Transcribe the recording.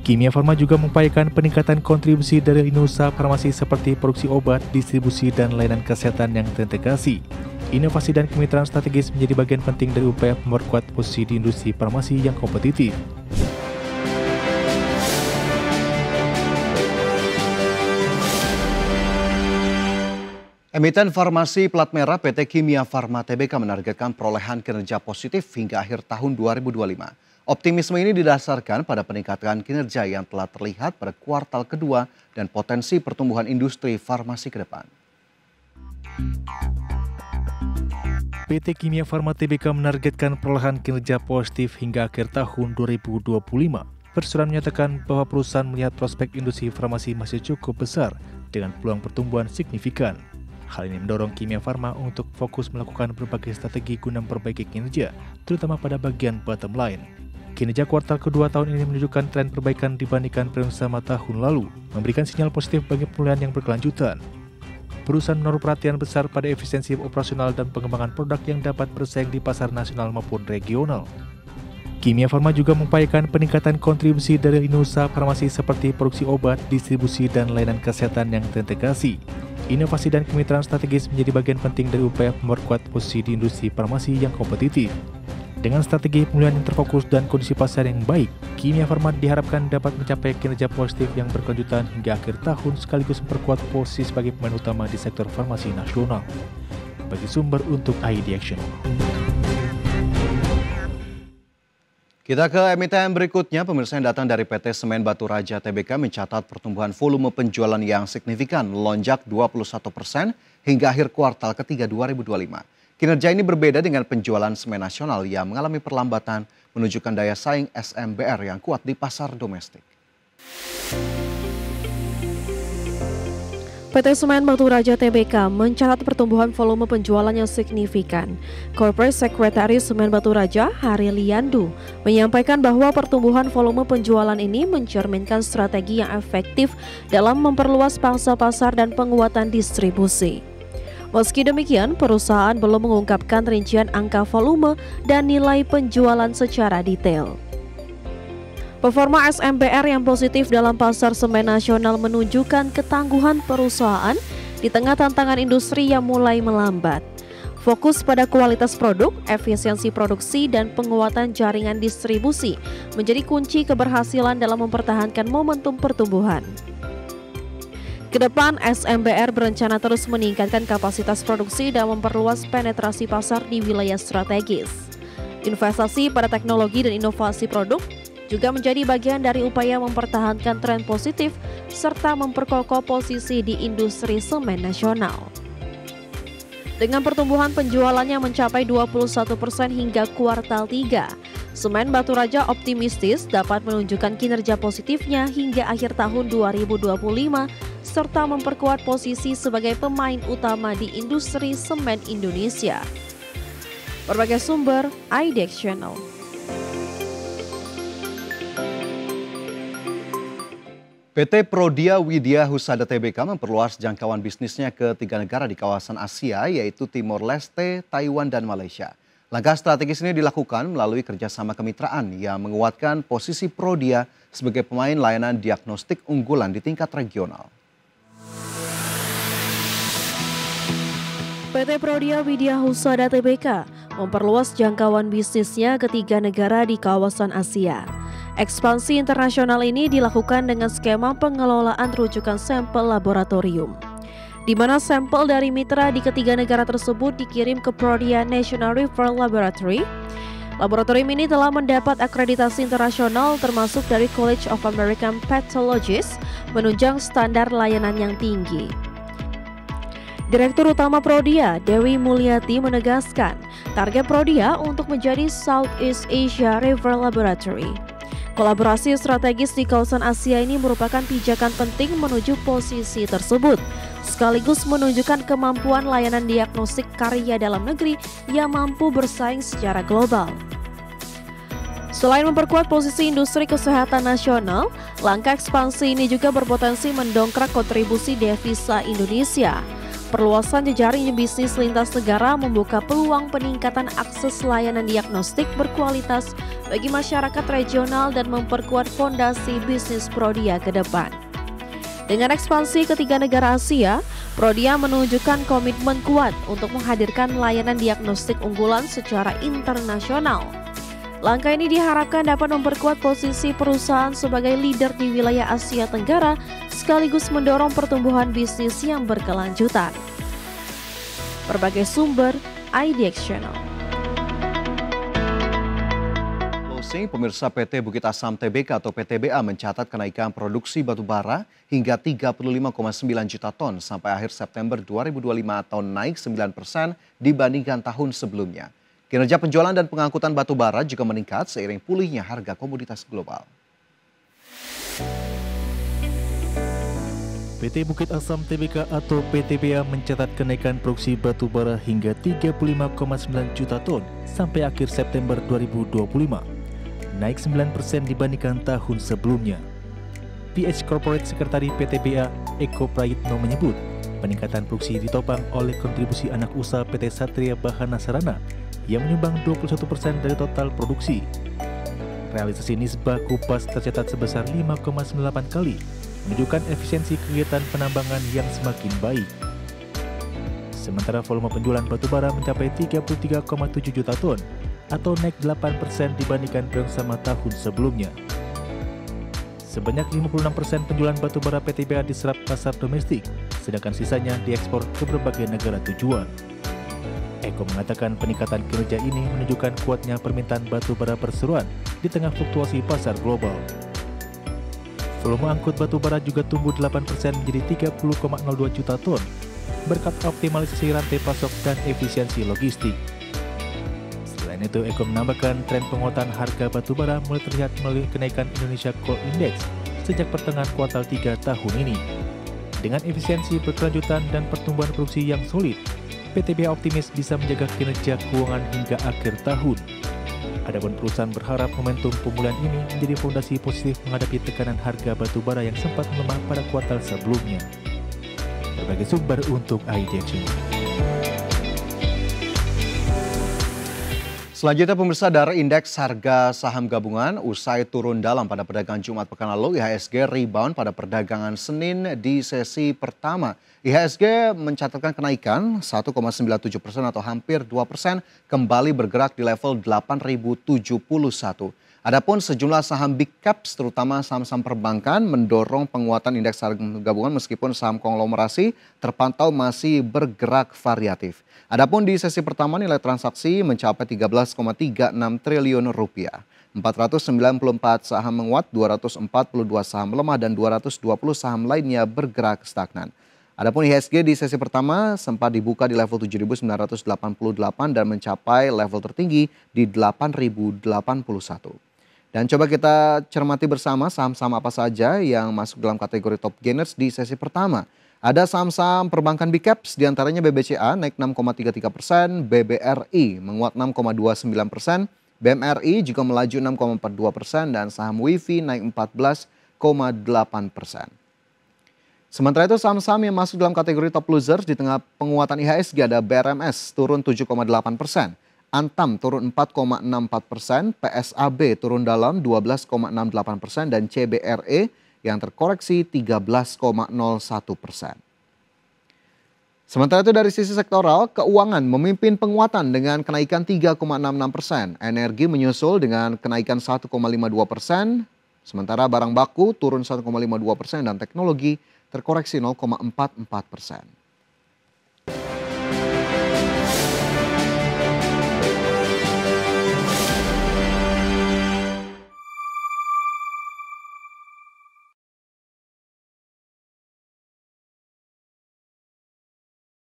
Kimia Farma juga mengupayakan peningkatan kontribusi dari usaha farmasi seperti produksi obat, distribusi, dan layanan kesehatan yang terintegrasi. Inovasi dan kemitraan strategis menjadi bagian penting dari upaya memperkuat posisi di industri farmasi yang kompetitif. Emiten farmasi plat merah PT Kimia Farma Tbk menargetkan perolehan kinerja positif hingga akhir tahun 2025. Optimisme ini didasarkan pada peningkatan kinerja yang telah terlihat pada kuartal kedua dan potensi pertumbuhan industri farmasi ke depan. PT Kimia Farma Tbk menargetkan perolehan kinerja positif hingga akhir tahun 2025. Perseroan menyatakan bahwa perusahaan melihat prospek industri farmasi masih cukup besar dengan peluang pertumbuhan signifikan. Hal ini mendorong Kimia Farma untuk fokus melakukan berbagai strategi guna memperbaiki kinerja, terutama pada bagian bottom line. Kinerja kuartal kedua tahun ini menunjukkan tren perbaikan dibandingkan periode sama tahun lalu, memberikan sinyal positif bagi pemulihan yang berkelanjutan. Perusahaan menaruh perhatian besar pada efisiensi operasional dan pengembangan produk yang dapat bersaing di pasar nasional maupun regional. Kimia Farma juga mengupayakan peningkatan kontribusi dari usaha farmasi seperti produksi obat, distribusi, dan layanan kesehatan yang terintegrasi. Inovasi dan kemitraan strategis menjadi bagian penting dari upaya memperkuat posisi di industri farmasi yang kompetitif. Dengan strategi pemulihan yang terfokus dan kondisi pasar yang baik, Kimia Farma diharapkan dapat mencapai kinerja positif yang berkelanjutan hingga akhir tahun sekaligus memperkuat posisi sebagai pemain utama di sektor farmasi nasional. Bagi sumber untuk ID Action. Kita ke emiten berikutnya, pemirsa yang datang dari PT Semen Batu Raja Tbk mencatat pertumbuhan volume penjualan yang signifikan melonjak 21% hingga akhir kuartal ketiga 2025. Kinerja ini berbeda dengan penjualan semen nasional yang mengalami perlambatan, menunjukkan daya saing SMBR yang kuat di pasar domestik. PT Semen Batu Raja Tbk mencatat pertumbuhan volume penjualan yang signifikan. Corporate Secretary Semen Batu Raja, Hari Liandu, menyampaikan bahwa pertumbuhan volume penjualan ini mencerminkan strategi yang efektif dalam memperluas pangsa pasar dan penguatan distribusi. Meski demikian, perusahaan belum mengungkapkan rincian angka volume dan nilai penjualan secara detail. Performa SMBR yang positif dalam pasar semen nasional menunjukkan ketangguhan perusahaan di tengah tantangan industri yang mulai melambat. Fokus pada kualitas produk, efisiensi produksi, dan penguatan jaringan distribusi menjadi kunci keberhasilan dalam mempertahankan momentum pertumbuhan. Kedepan, SMBR berencana terus meningkatkan kapasitas produksi dan memperluas penetrasi pasar di wilayah strategis. Investasi pada teknologi dan inovasi produk juga menjadi bagian dari upaya mempertahankan tren positif serta memperkokoh posisi di industri semen nasional. Dengan pertumbuhan penjualannya mencapai 21% hingga kuartal 3, Semen Batu Raja optimistis dapat menunjukkan kinerja positifnya hingga akhir tahun 2025 serta memperkuat posisi sebagai pemain utama di industri semen Indonesia. Berbagai sumber, ID Channel. PT Prodia Widya Husada Tbk memperluas jangkauan bisnisnya ke 3 negara di kawasan Asia, yaitu Timor Leste, Taiwan, dan Malaysia. Langkah strategis ini dilakukan melalui kerjasama kemitraan yang menguatkan posisi Prodia sebagai pemain layanan diagnostik unggulan di tingkat regional. PT Prodia Widya Husada Tbk memperluas jangkauan bisnisnya ke 3 negara di kawasan Asia. Ekspansi internasional ini dilakukan dengan skema pengelolaan rujukan sampel laboratorium, di mana sampel dari mitra di ketiga negara tersebut dikirim ke Prodia National Referral Laboratory. Laboratorium ini telah mendapat akreditasi internasional termasuk dari College of American Pathologists, menunjang standar layanan yang tinggi. Direktur Utama Prodia, Dewi Mulyati, menegaskan target Prodia untuk menjadi Southeast Asia Referral Laboratory. Kolaborasi strategis di kawasan Asia ini merupakan pijakan penting menuju posisi tersebut, sekaligus menunjukkan kemampuan layanan diagnostik karya dalam negeri yang mampu bersaing secara global. Selain memperkuat posisi industri kesehatan nasional, langkah ekspansi ini juga berpotensi mendongkrak kontribusi devisa Indonesia. Perluasan jejaring bisnis lintas negara membuka peluang peningkatan akses layanan diagnostik berkualitas bagi masyarakat regional dan memperkuat fondasi bisnis Prodia ke depan. Dengan ekspansi ke 3 negara Asia, Prodia menunjukkan komitmen kuat untuk menghadirkan layanan diagnostik unggulan secara internasional. Langkah ini diharapkan dapat memperkuat posisi perusahaan sebagai leader di wilayah Asia Tenggara sekaligus mendorong pertumbuhan bisnis yang berkelanjutan. Berbagai sumber, IDX Channel. Pemirsa, PT Bukit Asam Tbk atau PTBA mencatat kenaikan produksi batu bara hingga 35,9 juta ton sampai akhir September 2025 atau naik 9% dibandingkan tahun sebelumnya. Kinerja penjualan dan pengangkutan batu bara juga meningkat seiring pulihnya harga komoditas global. PT Bukit Asam Tbk atau PTBA mencatat kenaikan produksi batu bara hingga 35,9 juta ton sampai akhir September 2025, naik 9% dibandingkan tahun sebelumnya. PH Corporate Sekretari PTBA Eko Prayitno menyebut, peningkatan produksi ditopang oleh kontribusi anak usaha PT Satria Bahana Sarana yang menyumbang 21% dari total produksi. Realisasi nisbah kupas tercatat sebesar 5,98 kali, menunjukkan efisiensi kegiatan penambangan yang semakin baik. Sementara volume penjualan batubara mencapai 33,7 juta ton atau naik 8% dibandingkan periode sama tahun sebelumnya. Sebanyak 56% penjualan batubara PTBA diserap pasar domestik, sedangkan sisanya diekspor ke berbagai negara tujuan. Eko mengatakan peningkatan kinerja ini menunjukkan kuatnya permintaan batubara perseroan di tengah fluktuasi pasar global. Volume angkut batubara juga tumbuh 8% menjadi 30,02 juta ton, berkat optimalisasi rantai pasok dan efisiensi logistik. Selain itu, Eko menambahkan tren penguatan harga batubara mulai terlihat melalui kenaikan Indonesia Coal Index sejak pertengahan kuartal 3 tahun ini. Dengan efisiensi berkelanjutan dan pertumbuhan produksi yang solid, PTBA optimis bisa menjaga kinerja keuangan hingga akhir tahun. Adapun perusahaan berharap momentum pemulihan ini menjadi fondasi positif menghadapi tekanan harga batubara yang sempat melemah pada kuartal sebelumnya. Berbagai sumber untuk IDX. Selanjutnya pemirsa, dari indeks harga saham gabungan usai turun dalam pada perdagangan Jumat pekan lalu, IHSG rebound pada perdagangan Senin di sesi pertama. IHSG mencatatkan kenaikan 1,97% atau hampir 2%, kembali bergerak di level 8.071. Adapun sejumlah saham big caps terutama saham-saham perbankan mendorong penguatan indeks harga gabungan meskipun saham konglomerasi terpantau masih bergerak variatif. Adapun di sesi pertama nilai transaksi mencapai 13,36 triliun rupiah. 494 saham menguat, 242 saham melemah dan 220 saham lainnya bergerak stagnan. Adapun IHSG di sesi pertama sempat dibuka di level 7.988 dan mencapai level tertinggi di 8.081. Dan coba kita cermati bersama saham-saham apa saja yang masuk dalam kategori top gainers di sesi pertama. Ada saham-saham perbankan big caps, diantaranya BBCA naik 6,33%, BBRI menguat 6,29%, BMRI juga melaju 6,42% dan saham WIFI naik 14,8%. Sementara itu saham-saham yang masuk dalam kategori top losers di tengah penguatan IHSG ada BRMS turun 7,8%, Antam turun 4,64%, PSAB turun dalam 12,68% dan CBRE yang terkoreksi 13,01%. Sementara itu dari sisi sektoral, keuangan memimpin penguatan dengan kenaikan 3,66%, energi menyusul dengan kenaikan 1,52%, sementara barang baku turun 1,52% dan teknologi terkoreksi 0,44%.